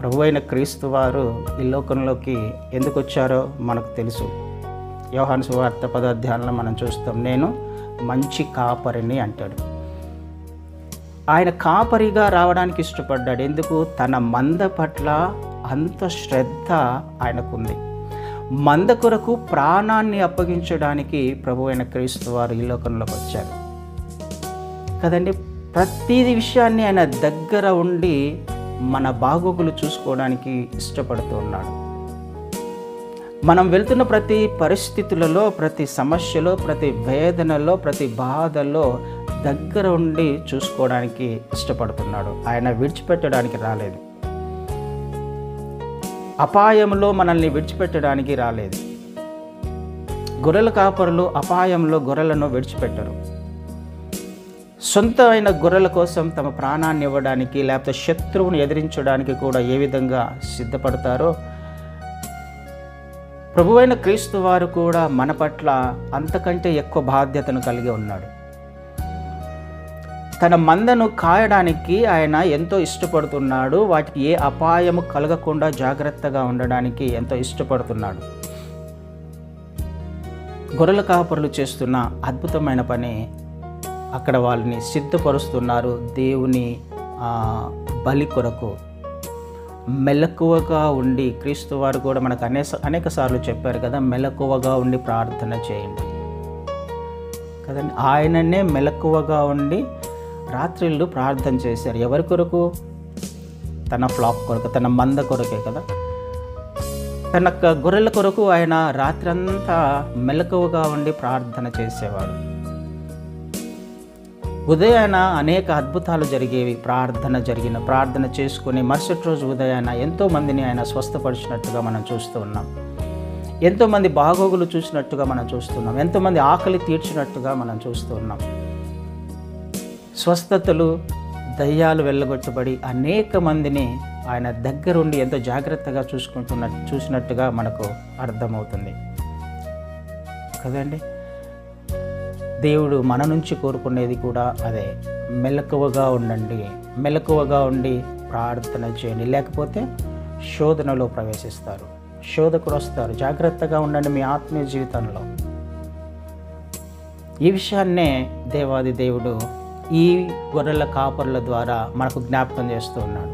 ప్రభువైన క్రీస్తు వారు ఈ లోకంలోకి ఎందుకు వచ్చారో మనకు తెలుసు. యోహాను సువార్త 10వ అధ్యాయంలో మనం చూస్తాం, నేను మంచి కాపరిని అంటాడు. ఆయన కాపరిగా రావడానికి ఇష్టపడ్డాడు. ఎందుకు? తన మంద పట్ల అంత శ్రద్ధ ఆయనకుంది. మంద కొరకు ప్రాణాన్ని అప్పగించడానికి ప్రభువైన క్రీస్తు వారు ఈ లోకంలోకి వచ్చారు కదండి. ప్రతి విషయాన్ని ఆయన దగ్గర ఉండి మన బాగోగులు చూసుకోవడానికి ఇష్టపడుతూ ఉన్నాడు. మనం వెళ్తున్న ప్రతి పరిస్థితులలో, ప్రతి సమస్యలో, ప్రతి వేదనలో, ప్రతి బాధలో దగ్గర ఉండి చూసుకోవడానికి ఇష్టపడుతున్నాడు. ఆయన విడిచిపెట్టడానికి రాలేదు. అపాయంలో మనల్ని విడిచిపెట్టడానికి రాలేదు. గొర్రెల కాపరులు అపాయంలో గొర్రెలను విడిచిపెట్టరు. సొంతమైన గొర్రెల కోసం తమ ప్రాణాన్ని ఇవ్వడానికి, లేకపోతే శత్రువుని ఎదిరించడానికి కూడా ఏ విధంగా సిద్ధపడతారో ప్రభువైన క్రీస్తు వారు కూడా మన పట్ల అంతకంటే ఎక్కువ బాధ్యతను కలిగి ఉన్నాడు. తన మందను కాయడానికి ఆయన ఎంతో ఇష్టపడుతున్నాడు. వాటికి ఏ అపాయము కలగకుండా జాగ్రత్తగా ఉండడానికి ఎంతో ఇష్టపడుతున్నాడు. గొర్రెల కాపరులు చేస్తున్న అద్భుతమైన పని, అక్కడ వాళ్ళని సిద్ధపరుస్తున్నారు దేవుని బలి కొరకు. మెలకువగా ఉండి, క్రీస్తు వారు కూడా మనకు అనేక సార్లు చెప్పారు కదా, మెలకువగా ఉండి ప్రార్థన చేయండి కదండి. ఆయననే మెలకువగా ఉండి రాత్రిళ్ళు ప్రార్థన చేశారు. ఎవరి కొరకు? తన ఫ్లాక్ కొరకు, తన మంద కొరకే కదా. తన గొర్రెల కొరకు ఆయన రాత్రంతా మెలకువగా ఉండి ప్రార్థన చేసేవాడు. ఉదయాన అనేక అద్భుతాలు జరిగేవి. ప్రార్థన చేసుకుని మరుసటి రోజు ఉదయాన ఎంతోమందిని ఆయన స్వస్థపరిచినట్టుగా మనం చూస్తూ ఉన్నాం. ఎంతోమంది బాగోగులు చూసినట్టుగా మనం చూస్తున్నాం. ఎంతోమంది ఆకలి తీర్చినట్టుగా మనం చూస్తూ ఉన్నాం. స్వస్థతలు, దయ్యాలు వెళ్ళగొట్టబడి అనేక మందిని ఆయన దగ్గరుండి ఎంతో జాగ్రత్తగా చూసినట్టుగా మనకు అర్థమవుతుంది కదండి. దేవుడు మన నుంచి కోరుకునేది కూడా అదే, మెలకువగా ఉండండి, మెలకువగా ఉండి ప్రార్థన చేయండి, లేకపోతే శోధనలో ప్రవేశిస్తారు, శోధకుడు వస్తారు. జాగ్రత్తగా ఉండండి మీ ఆత్మీయ జీవితంలో. ఈ విషయాన్నే దేవాది దేవుడు ఈ గొర్రెల కాపరుల ద్వారా మనకు జ్ఞాపకం చేస్తూ ఉన్నాడు.